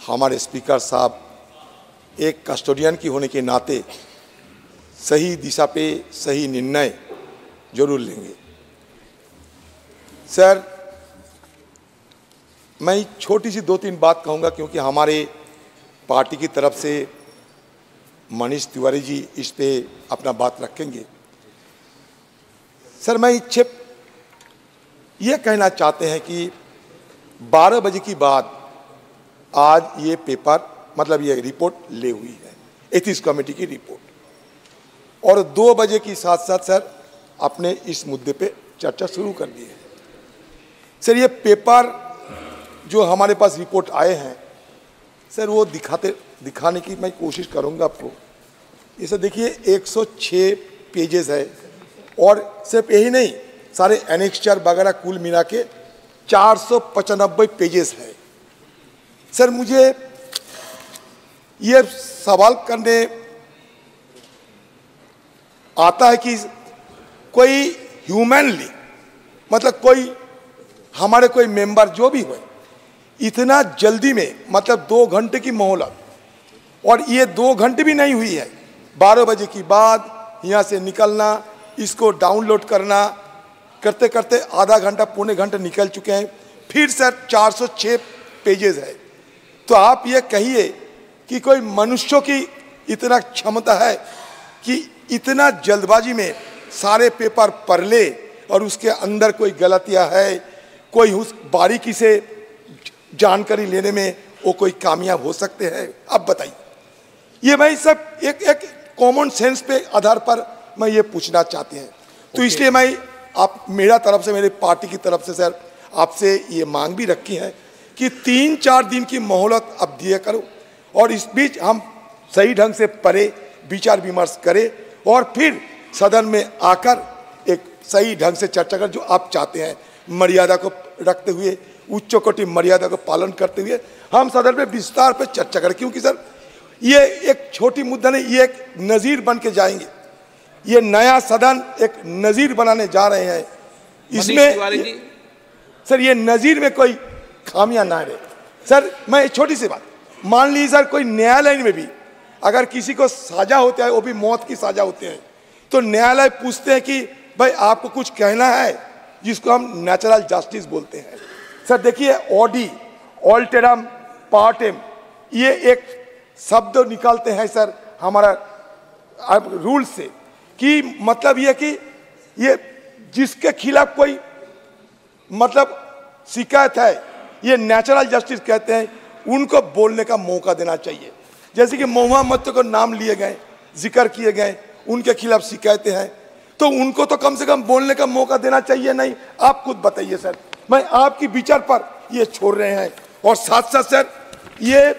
हमारे स्पीकर साहब एक कस्टोडियन की होने के नाते सही दिशा पे सही निर्णय जरूर लेंगे। सर, मैं छोटी सी 2-3 बात कहूँगा क्योंकि हमारे पार्टी की तरफ से मनीष तिवारी जी इस पे अपना बात रखेंगे। सर, मैं ये कहना चाहते हैं कि 12 बजे की बाद आज ये पेपर मतलब ये रिपोर्ट ले हुई है, एथिक्स कमेटी की रिपोर्ट, और 2 बजे की साथ साथ सर अपने इस मुद्दे पे चर्चा शुरू कर दी है। सर, ये पेपर जो हमारे पास रिपोर्ट आए हैं सर वो दिखाने की मैं कोशिश करूंगा आपको। इसे देखिए 106 पेजेस है और सिर्फ यही नहीं, सारे एनेक्स्चर वगैरह कुल मिला के 495 पेजेस है। सर, मुझे ये सवाल करने आता है कि कोई ह्यूमनली मतलब कोई हमारे कोई मेंबर जो भी हो इतना जल्दी में मतलब 2 घंटे की मोहलत, और ये 2 घंटे भी नहीं हुई है, 12 बजे की बाद यहाँ से निकलना, इसको डाउनलोड करना करते करते आधा घंटा पौने घंटे निकल चुके हैं। फिर सर 406 पेजेस है। तो आप ये कहिए कि कोई मनुष्यों की इतना क्षमता है कि इतना जल्दबाजी में सारे पेपर पढ़ ले और उसके अंदर कोई गलतियां है, कोई उस बारीकी से जानकारी लेने में वो कोई कामयाब हो सकते हैं? अब बताइए। ये मैं सब एक कॉमन सेंस पे आधार पर मैं ये पूछना चाहते हैं। तो इसलिए मैं आप मेरा तरफ से मेरे पार्टी की तरफ से सर आपसे ये मांग भी रखी है कि 3-4 दिन की मोहलत अब दिया करो, और इस बीच हम सही ढंग से पढ़े, विचार विमर्श करें और फिर सदन में आकर एक सही ढंग से चर्चा कर, जो आप चाहते हैं, मर्यादा को रखते हुए, उच्च कोटि मर्यादा को पालन करते हुए हम सदन में विस्तार पर चर्चा करें। क्योंकि सर ये एक छोटी मुद्दा नहीं, ये एक नज़ीर बन के जाएंगे। ये नया सदन एक नज़ीर बनाने जा रहे हैं। इसमें सर ये नज़ीर में कोई खामियां ना रहे। सर, मैं छोटी सी बात, मान लीजिए सर कोई न्यायालय में भी अगर किसी को सजा होता है, वो भी मौत की सजा होते हैं, तो न्यायालय पूछते हैं कि भाई आपको कुछ कहना है, जिसको हम नेचुरल जस्टिस बोलते हैं। सर देखिए, ऑडी ऑल्टेरम पार्टेम ये एक शब्द निकालते हैं सर हमारा रूल से, कि मतलब ये कि ये जिसके खिलाफ कोई मतलब शिकायत है, ये नेचुरल जस्टिस कहते हैं, उनको बोलने का मौका देना चाहिए। जैसे कि महुआ मत को नाम लिए गए, जिक्र किए गए, उनके खिलाफ शिकायतें हैं, तो उनको तो कम से कम बोलने का मौका देना चाहिए नहीं? आप खुद बताइए सर, मैं आपकी विचार पर ये छोड़ रहे हैं। और साथ साथ सर ये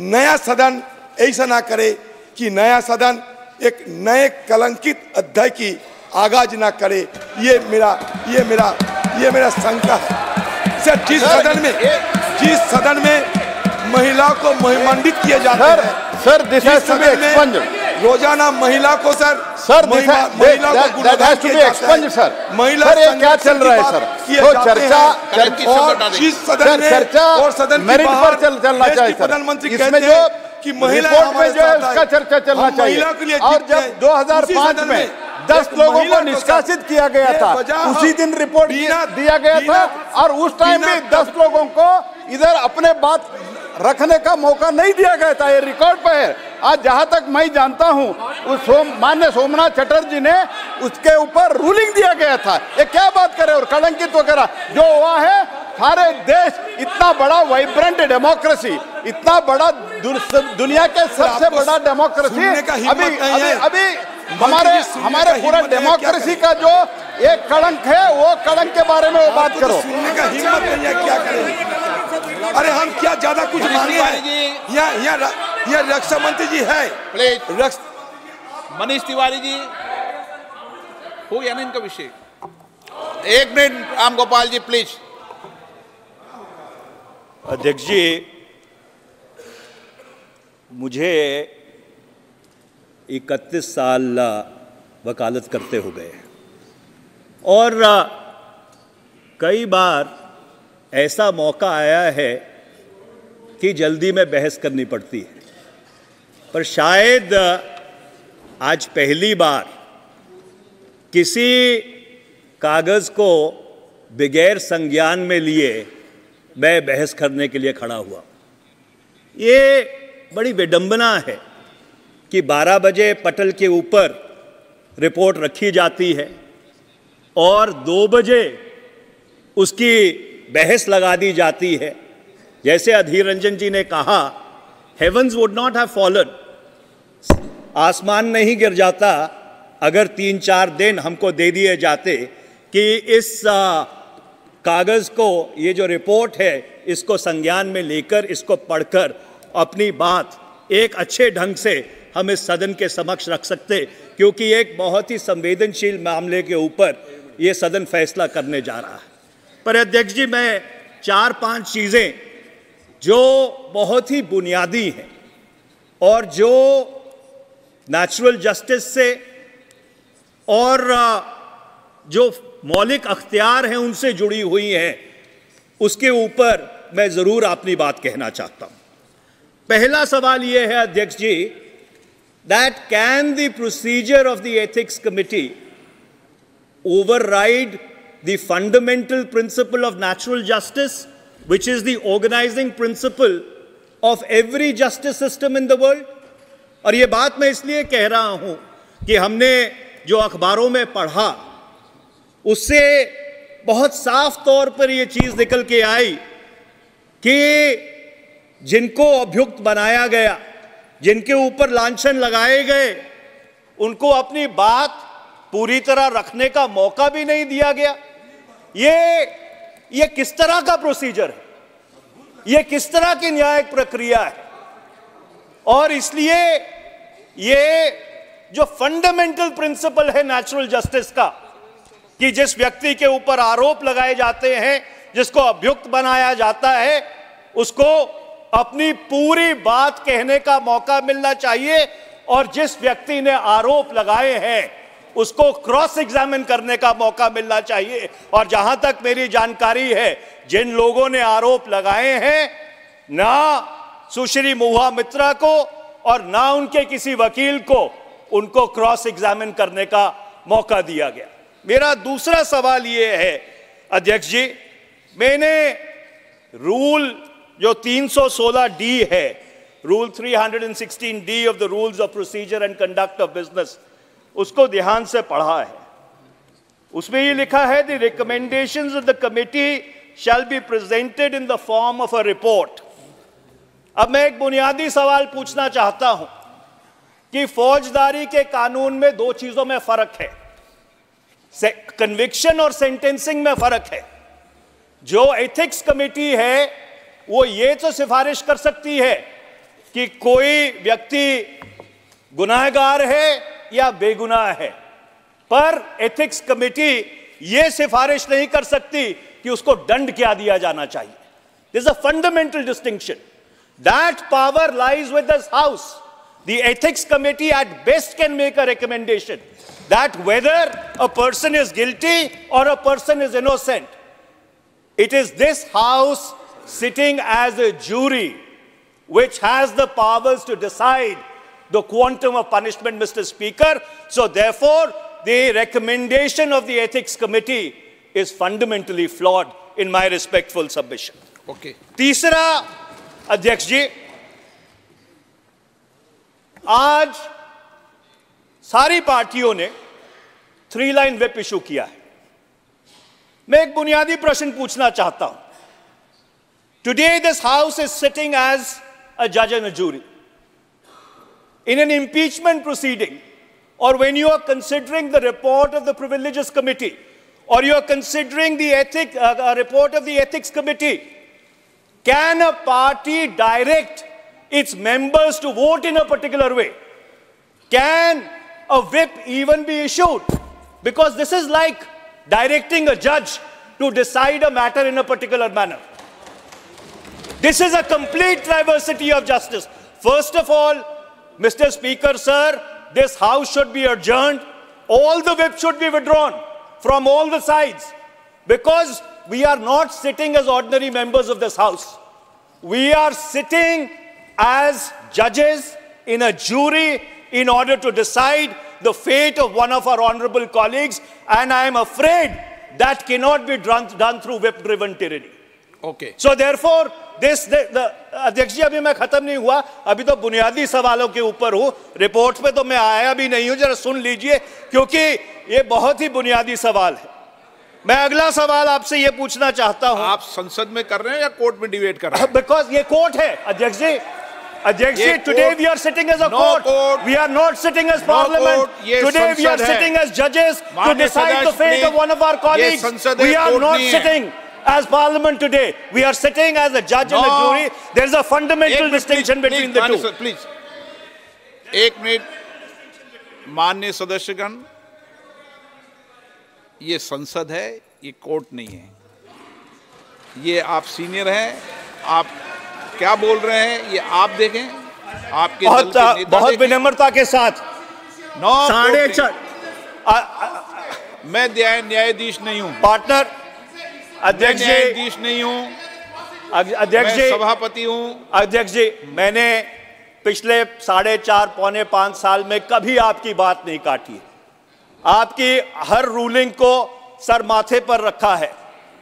नया सदन ऐसा ना करे कि नया सदन एक नए कलंकित अध्याय की आगाज ना करे, ये मेरा शंका है। सर जिस सदन में महिला को महिमान्वित किए जाते हैं sir, this has to be expunged. रोजाना महिला को सर महिला को गुणगान किया जाता है। सर महिला क्या चल रहा है सर? तो चर्चा और सदन मेरिट पर चलना चाहिए सर। प्रधानमंत्री इसमें जो कि रिपोर्ट में जो है उसका चर्चा चलना चाहिए। और जब 2005 में 10 लोगों को निष्कासित किया गया था, उसी दिन रिपोर्ट दिया गया था, और उस टाइम भी 10 लोगों को इधर अपने बात रखने का मौका नहीं दिया गया था। ये रिकॉर्ड पर है। आज जहां तक मैं जानता हूं, उस माननीय सोमनाथ चटर्जी ने उसके ऊपर रूलिंग दिया गया था। ये क्या बात करे, और कलंकित वगैरह जो हुआ है, सारे देश इतना बड़ा वाइब्रेंट डेमोक्रेसी, इतना बड़ा दुनिया के सबसे बड़ा डेमोक्रेसी, अभी हमारे पूरा डेमोक्रेसी का जो एक कलंक है, वो कलंक के बारे में वो बात करो। सुनने का हिम्मत नहीं है, क्या करें? अरे हम क्या ज्यादा कुछ मांगे हैं? यहाँ रक्षा मंत्री जी है, प्लीज। मनीष तिवारी जी हो गया ना इनका विषय? 1 मिनट राम गोपाल जी प्लीज। अध्यक्ष जी, मुझे 31 साल वकालत करते हो गए और कई बार ऐसा मौका आया है कि जल्दी में बहस करनी पड़ती है, पर शायद आज पहली बार किसी कागज़ को बगैर संज्ञान में लिए मैं बहस करने के लिए खड़ा हुआ। ये बड़ी विडंबना है कि 12 बजे पटल के ऊपर रिपोर्ट रखी जाती है और 2 बजे उसकी बहस लगा दी जाती है। जैसे अधीर रंजन जी ने कहा, heavens would not have fallen, आसमान नहीं गिर जाता अगर 3-4 दिन हमको दे दिए जाते कि इस कागज़ को, ये जो रिपोर्ट है, इसको संज्ञान में लेकर, इसको पढ़कर अपनी बात एक अच्छे ढंग से हम इस सदन के समक्ष रख सकते, क्योंकि एक बहुत ही संवेदनशील मामले के ऊपर ये सदन फैसला करने जा रहा है। पर अध्यक्ष जी, मैं 4-5 चीज़ें जो बहुत ही बुनियादी हैं और जो नेचुरल जस्टिस से और जो मौलिक अख्तियार हैं उनसे जुड़ी हुई हैं, उसके ऊपर मैं ज़रूर अपनी बात कहना चाहता हूँ। पहला सवाल ये है अध्यक्ष जी, that can the procedure of the ethics committee override the fundamental principle of natural justice, which is the organizing principle of every justice system in the world? और ये बात मैं इसलिए कह रहा हूं कि हमने जो अखबारों में पढ़ा उससे बहुत साफ तौर पर ये चीज निकल के आई कि जिनको अभियुक्त बनाया गया, जिनके ऊपर लांछन लगाए गए, उनको अपनी बात पूरी तरह रखने का मौका भी नहीं दिया गया। ये किस तरह का प्रोसीजर है? ये किस तरह की न्यायिक प्रक्रिया है? और इसलिए ये जो फंडामेंटल प्रिंसिपल है नेचुरल जस्टिस का, कि जिस व्यक्ति के ऊपर आरोप लगाए जाते हैं, जिसको अभियुक्त बनाया जाता है, उसको अपनी पूरी बात कहने का मौका मिलना चाहिए, और जिस व्यक्ति ने आरोप लगाए हैं उसको क्रॉस एग्जामिन करने का मौका मिलना चाहिए। और जहां तक मेरी जानकारी है, जिन लोगों ने आरोप लगाए हैं, ना सुश्री महुआ मित्रा को और ना उनके किसी वकील को उनको क्रॉस एग्जामिन करने का मौका दिया गया। मेरा दूसरा सवाल यह है अध्यक्ष जी, मैंने रूल जो 316D है, rule 316D of the rules of procedure and conduct of business, उसको ध्यान से पढ़ा है। उसमें ये लिखा है, the recommendations of the committee shall be presented in the form of a report. अब मैं एक बुनियादी सवाल पूछना चाहता हूं कि फौजदारी के कानून में 2 चीजों में फर्क है, कन्विक्शन और सेंटेंसिंग में फर्क है। जो एथिक्स कमेटी है वो ये तो सिफारिश कर सकती है कि कोई व्यक्ति गुनाहगार है या बेगुनाह है, पर एथिक्स कमेटी ये सिफारिश नहीं कर सकती कि उसको दंड क्या दिया जाना चाहिए। This is a fundamental distinction. That power lies with this house. The ethics committee at best can make a recommendation that whether a person is guilty or a person is innocent. It is this house sitting as a jury which has the powers to decide the quantum of punishment, Mr. Speaker. So therefore, the recommendation of the ethics committee is fundamentally flawed in my respectful submission. Okay. तीसरा अध्यक्ष जी, आज सारी पार्टियों ने 3 line whip issue किया है। मैं एक बुनियादी प्रश्न पूछना चाहता हूं। Today this house is sitting as a जज and a jury in an impeachment proceeding, or when you are considering the report of the privileges committee, or you are considering the report of the ethics committee, can a party direct its members to vote in a particular way? Can a whip even be issued? Because this is like directing a judge to decide a matter in a particular manner. This is a complete diversity of justice. First of all, Mr. Speaker, sir, this house should be adjourned. All the whips should be withdrawn from all the sides, because we are not sitting as ordinary members of this house. we are sitting as judges in a jury in order to decide the fate of one of our honorable colleagues, and I am afraid that cannot be done through whip-driven tyranny. Okay. So therefore, अध्यक्ष जी अभी मैं खत्म नहीं हुआ, अभी तो बुनियादी सवालों के ऊपर हूं, रिपोर्ट पे तो मैं आया भी नहीं हूं, जरा सुन लीजिए क्योंकि ये बहुत ही बुनियादी सवाल है। मैं अगला सवाल आपसे ये पूछना चाहता हूं। आप संसद में कर रहे हैं या कोर्ट में डिबेट कर रहे हैं? बिकॉज ये कोर्ट है अध्यक्ष जी। अध्यक्ष जी, today we are sitting as a court. We are not sitting as parliament. Today we are sitting as judges to decide the fate of one of our colleagues. We are not sitting as parliament today. We are sitting as a judge and a jury. There is a fundamental distinction between the two. Please, एक minute, माननीय सदस्यगण, ये संसद है, ये court नहीं है। ये आप सीनियर हैं, आप क्या बोल रहे हैं ये आप देखें, आपके बहुत विनम्रता के साथ। 4:30 मैं न्यायाधीश नहीं हूं पार्टनर, अध्यक्ष जी न्यायाधीश नहीं हूं, अध्यक्ष जी सभापति हूं। अध्यक्ष जी, मैंने पिछले 4.5 पौने 5 साल में कभी आपकी बात नहीं काटी। आपकी हर रूलिंग को सर माथे पर रखा है,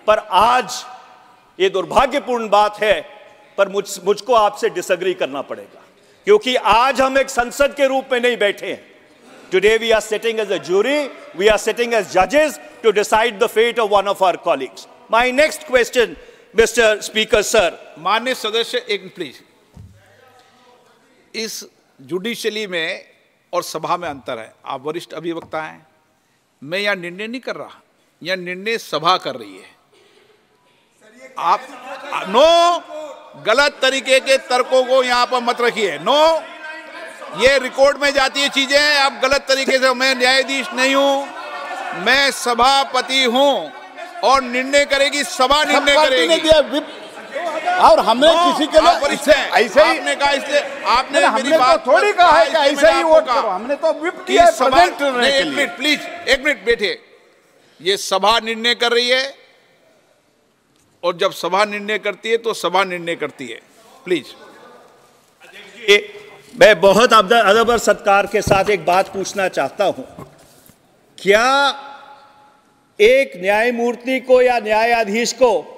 पर आज ये दुर्भाग्यपूर्ण बात है, पर मुझको आपसे डिसएग्री करना पड़ेगा क्योंकि आज हम एक संसद के रूप में नहीं बैठे हैं। Today we are sitting as a jury, we are sitting as judges to decide the fate of one of our colleagues. My next question, Mr. Speaker, sir. माननीय सदस्य, एक प्लीज, इस जुडिशली में और सभा में अंतर है। आप वरिष्ठ अभिवक्ता हैं, मैं यहाँ निर्णय नहीं कर रहा, यहाँ निर्णय सभा कर रही है। आप गलत तरीके के तर्कों को यहाँ पर मत रखिए। ये रिकॉर्ड में जाती है चीजें, आप गलत तरीके से। मैं न्यायाधीश नहीं हूं, मैं सभापति हूं और निर्णय करेगी सभा, निर्णय करेगी। और हमने किसी के लिए ऐसे ही आपने कहा, इसलिए आपने मेरी बात थोड़ी कहा है कि ऐसे ही वोट करो। हमने तो विप किया प्रेजेंट करने के लिए। एक मिनट प्लीज, एक मिनट बैठे। ये सभा निर्णय कर रही है और जब सभा निर्णय करती है तो सभा निर्णय करती है। प्लीज। मैं बहुत अदब और सत्कार के साथ एक बात पूछना चाहता हूं, क्या एक न्यायमूर्ति को या न्यायाधीश को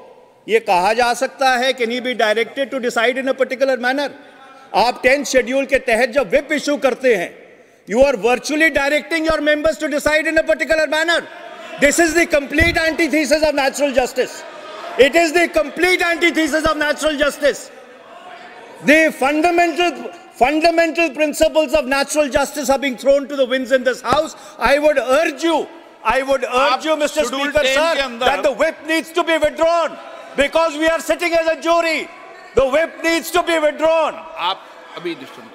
यह कहा जा सकता है कि नहीं be directed to decide in a particular manner? आप 10th शेड्यूल के तहत जब व्हिप इशू करते हैं, you are virtually directing your members to decide in a particular manner. This is the complete antithesis of natural justice. It is the complete antithesis of natural justice. The fundamental principles of natural justice are being thrown to the winds in this house. I would urge you, Mr. Speaker, sir, that the whip needs to be withdrawn because we are sitting as a jury. The whip needs to be withdrawn. आप अभी सुनो।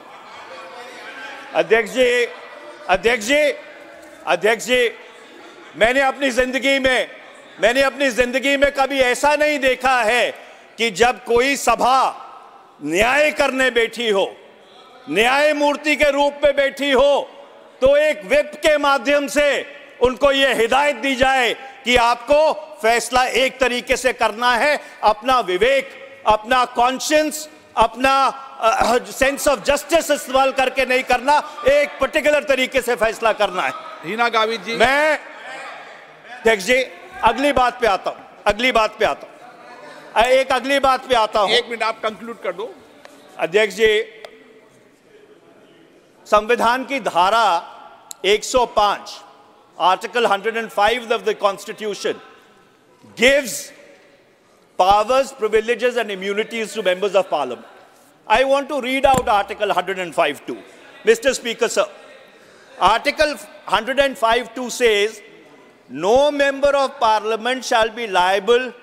अध्यक्ष जी, मैंने अपनी जिंदगी में कभी ऐसा नहीं देखा है कि जब कोई सभा न्याय करने बैठी हो, न्यायमूर्ति के रूप में बैठी हो, तो एक व्हिप के माध्यम से उनको यह हिदायत दी जाए कि आपको फैसला एक तरीके से करना है, अपना विवेक, अपना कॉन्शियंस, अपना सेंस ऑफ जस्टिस इस्तेमाल करके नहीं करना, एक पर्टिकुलर तरीके से फैसला करना है। हीना गावित जी, मैं अध्यक्ष जी अगली बात पे आता हूं। एक मिनट, आप कंक्लूड कर दो। अध्यक्ष जी, संविधान की धारा 105, article 105 of the Constitution gives powers, privileges and immunities to members of Parliament. I want to read out Article 105(2). Mr. Speaker, sir, Article 105(2) says, no member of Parliament shall be liable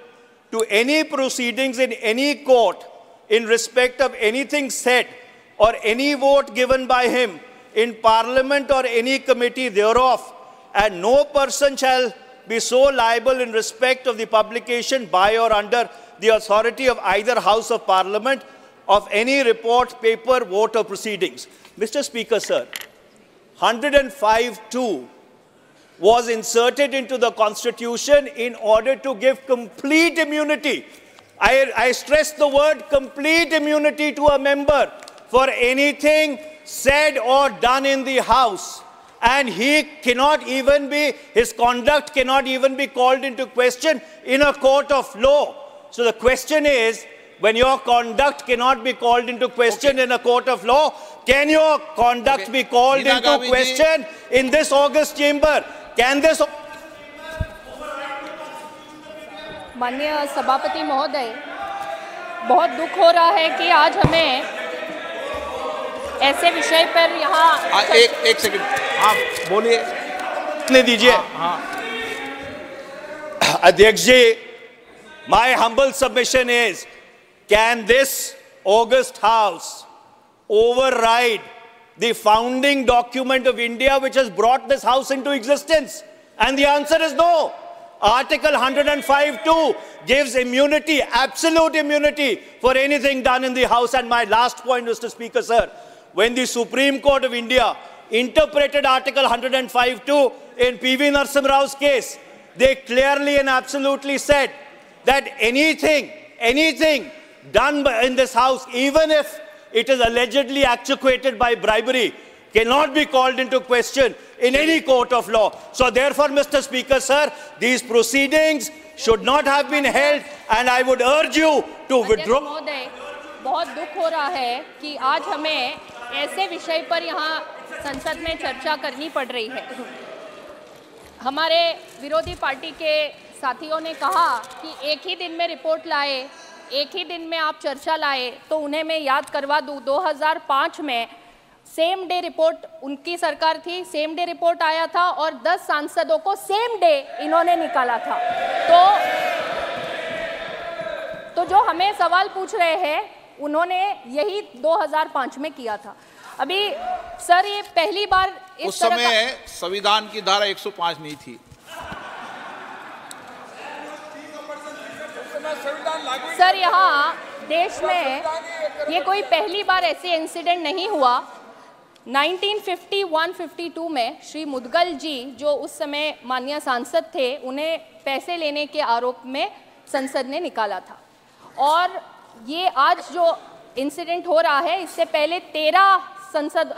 to any proceedings in any court in respect of anything said or any vote given by him in Parliament or any committee thereof, and no person shall be so liable in respect of the publication by or under the authority of either House of Parliament of any report, paper, vote or proceedings. Mr. Speaker, sir, 105(2) was inserted into the Constitution in order to give complete immunity I stress the word complete immunity to a member for anything said or done in the House. And he cannot even be, his conduct cannot even be called into question in a court of law. So the question is, when your conduct cannot be called into question in a court of law, can your conduct be called into question in this August chamber? Can this... माननीय सभापति महोदय, बहुत दुख हो रहा है कि आज हमें ऐसे विषय पर यहाँ एक सेकंड, हाँ बोलिए, ले दीजिए। अध्यक्ष जी, my humble submission is, can this August House override the founding document of India which has brought this House into existence? And the answer is no. Article 105(2) gives immunity, absolute immunity for anything done in the House. And my last point, Mr. Speaker, sir, when the Supreme Court of India interpreted Article 105(2) in P.V. Narasimha Rao's case, they clearly and absolutely said that anything done in this House, even if it is allegedly actuated by bribery, cannot be called into question in any court of law. So therefore, Mr. Speaker, sir, these proceedings should not have been held, and I would urge you to withdraw. महोदय, बहुत दुख हो रहा है कि आज हमें ऐसे विषय पर यहाँ संसद में चर्चा करनी पड़ रही है। हमारे विरोधी पार्टी के साथियों ने कहा कि एक ही दिन में रिपोर्ट लाए, एक ही दिन में आप चर्चा लाए, तो उन्हें मैं याद करवा दूं, 2005 में सेम डे रिपोर्ट उनकी सरकार थी, सेम डे रिपोर्ट आया था और 10 सांसदों को सेम डे इन्होंने निकाला था। तो जो हमें सवाल पूछ रहे हैं, उन्होंने यही 2005 में किया था। अभी सर, ये पहली बार उस समय संविधान की धारा 105 नहीं थी। सर, यहाँ देश में ये कोई पहली बार ऐसे इंसिडेंट नहीं हुआ। 1951-52 में श्री मुदगल जी, जो उस समय माननीय सांसद थे, उन्हें पैसे लेने के आरोप में संसद ने निकाला था। और ये आज जो इंसिडेंट हो रहा है, इससे पहले 13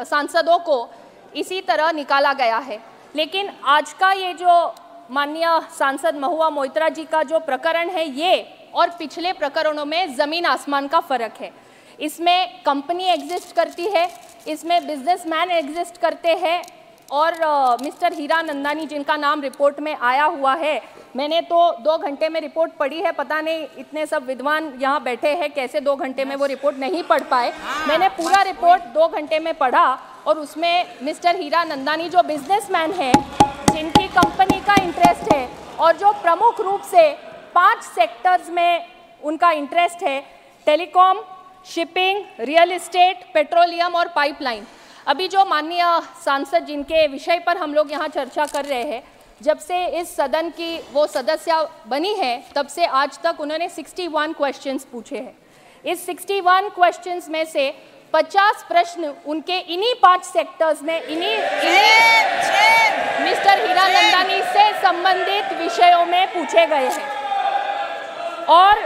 सांसदों को इसी तरह निकाला गया है। लेकिन आज का ये जो माननीय सांसद महुआ मोइत्रा जी का जो प्रकरण है, ये और पिछले प्रकरणों में ज़मीन आसमान का फ़र्क है। इसमें कंपनी एग्जिस्ट करती है, इसमें बिजनेसमैन एग्जिस्ट करते हैं, और मिस्टर हीरा नंदानी, जिनका नाम रिपोर्ट में आया हुआ है, मैंने तो 2 घंटे में रिपोर्ट पढ़ी है। पता नहीं इतने सब विद्वान यहाँ बैठे हैं, कैसे 2 घंटे में वो रिपोर्ट नहीं पढ़ पाए। मैंने पूरा रिपोर्ट 2 घंटे में पढ़ा, और उसमें मिस्टर हीरा नंदानी जो बिजनेसमैन है, जिनकी कंपनी का इंटरेस्ट है, और जो प्रमुख रूप से 5 सेक्टर्स में उनका इंटरेस्ट है, telecom, shipping, real estate, petroleum और पाइपलाइन। अभी जो माननीय सांसद जिनके विषय पर हम लोग यहाँ चर्चा कर रहे हैं, जब से इस सदन की वो सदस्य बनी है, तब से आज तक उन्होंने 61 क्वेश्चंस पूछे हैं। इस 61 क्वेश्चंस में से 50 प्रश्न उनके इन्हीं 5 सेक्टर्स में इन्हीं मिस्टर हीरा नंदानी से संबंधित विषयों में पूछे गए हैं। और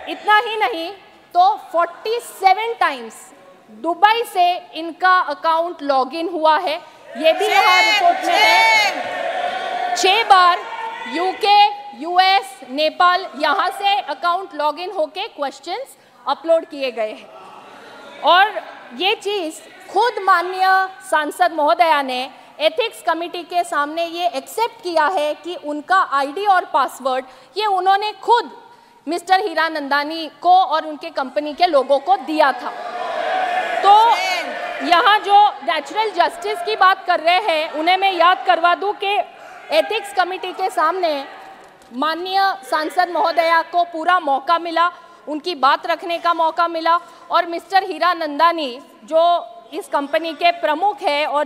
इतना ही नहीं, तो 47 टाइम्स दुबई से इनका अकाउंट लॉगिन हुआ है, ये भी यहाँ रिपोर्ट में है। 6 बार यूके, यूएस, नेपाल, यहाँ से अकाउंट लॉगिन होके क्वेश्चंस अपलोड किए गए हैं। और ये चीज़ खुद माननीय सांसद महोदया ने एथिक्स कमेटी के सामने ये एक्सेप्ट किया है कि उनका आईडी और पासवर्ड ये उन्होंने खुद मिस्टर हीरा नंदानी को और उनके कंपनी के लोगों को दिया था। तो यहाँ जो नेचुरल जस्टिस की बात कर रहे हैं, उन्हें मैं याद करवा दूं कि एथिक्स कमेटी के सामने माननीय सांसद महोदया को पूरा मौका मिला, उनकी बात रखने का मौका मिला, और मिस्टर हीरा नंदानी जो इस कंपनी के प्रमुख है और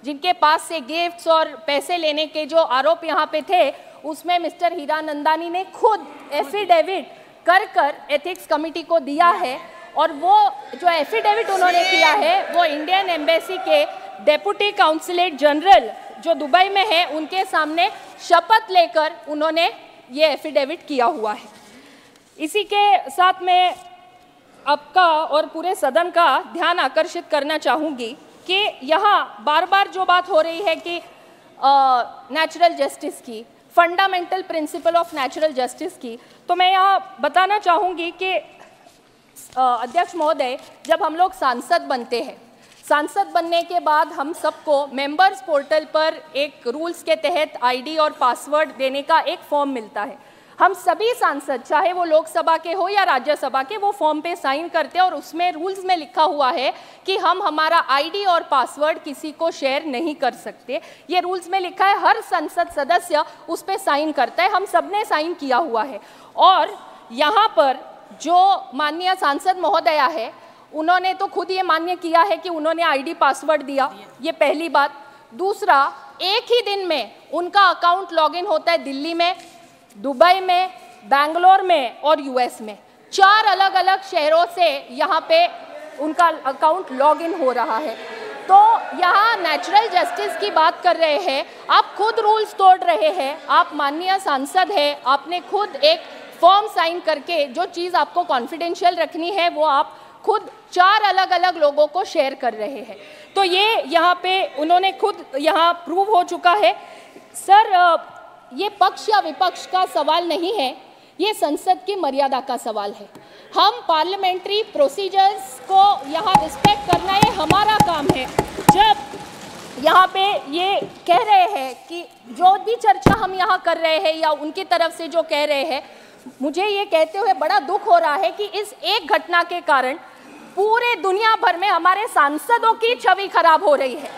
जिनके पास से गिफ्ट्स और पैसे लेने के जो आरोप यहाँ पे थे, उसमें मिस्टर हीरा नंदानी ने खुद एफिडेविट कर एथिक्स कमेटी को दिया है। और वो जो एफिडेविट उन्होंने किया है, वो इंडियन एम्बेसी के डेप्यूटी काउंसलेट जनरल जो दुबई में है, उनके सामने शपथ लेकर उन्होंने ये एफिडेविट किया हुआ है। इसी के साथ मैं आपका और पूरे सदन का ध्यान आकर्षित करना चाहूँगी कि यहाँ बार बार जो बात हो रही है कि नेचुरल जस्टिस की, fundamental principle of natural justice की, तो मैं यहाँ बताना चाहूँगी कि अध्यक्ष महोदय, जब हम लोग सांसद बनते हैं, सांसद बनने के बाद हम सबको मेंबर्स पोर्टल पर एक रूल्स के तहत आईडी और पासवर्ड देने का एक फॉर्म मिलता है। हम सभी सांसद, चाहे वो लोकसभा के हो या राज्यसभा के, वो फॉर्म पे साइन करते हैं और उसमें रूल्स में लिखा हुआ है कि हम हमारा आईडी और पासवर्ड किसी को शेयर नहीं कर सकते। ये रूल्स में लिखा है, हर संसद सदस्य उस पर साइन करता है, हम सब ने साइन किया हुआ है। और यहाँ पर जो माननीय सांसद महोदया है, उन्होंने तो खुद ये मान्य किया है कि उन्होंने आईडी पासवर्ड दिया, ये पहली बात। दूसरा, एक ही दिन में उनका अकाउंट लॉगिन होता है दिल्ली में, दुबई में, बैंगलोर में और यूएस में। 4 अलग अलग शहरों से यहाँ पे उनका अकाउंट लॉगिन हो रहा है। तो यहाँ नेचुरल जस्टिस की बात कर रहे हैं, आप खुद रूल्स तोड़ रहे हैं। आप माननीय सांसद हैं, आपने खुद एक फॉर्म साइन करके जो चीज़ आपको कॉन्फिडेंशियल रखनी है वो आप खुद 4 अलग अलग लोगों को शेयर कर रहे हैं। तो ये यहाँ पे उन्होंने खुद यहाँ प्रूव हो चुका है। सर, ये पक्ष या विपक्ष का सवाल नहीं है, ये संसद की मर्यादा का सवाल है। हम पार्लियामेंट्री प्रोसीजर्स को यहाँ रिस्पेक्ट करना ये हमारा काम है। जब यहाँ पे ये कह रहे हैं कि जो भी चर्चा हम यहाँ कर रहे हैं या उनकी तरफ से जो कह रहे हैं, मुझे ये कहते हुए बड़ा दुख हो रहा है कि इस एक घटना के कारण पूरे दुनिया भर में हमारे सांसदों की छवि खराब हो रही है।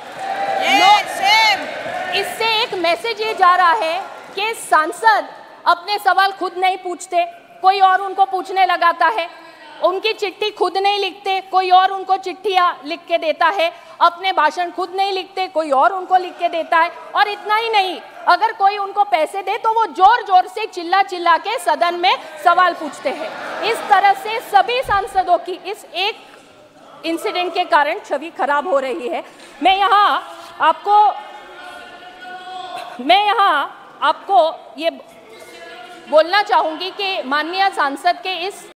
इससे एक मैसेज ये जा रहा है कि सांसद अपने सवाल खुद नहीं पूछते, कोई और उनको पूछने लगाता है। उनकी चिट्ठी खुद नहीं लिखते, कोई और उनको चिट्ठियाँ लिख के देता है। अपने भाषण खुद नहीं लिखते, कोई और उनको लिख के देता है। और इतना ही नहीं, अगर कोई उनको पैसे दे तो वो जोर जोर से चिल्ला चिल्ला के सदन में सवाल पूछते हैं। इस तरह से सभी सांसदों की इस एक इंसिडेंट के कारण छवि खराब हो रही है। मैं यहाँ आपको ये बोलना चाहूँगी कि माननीय सांसद के इस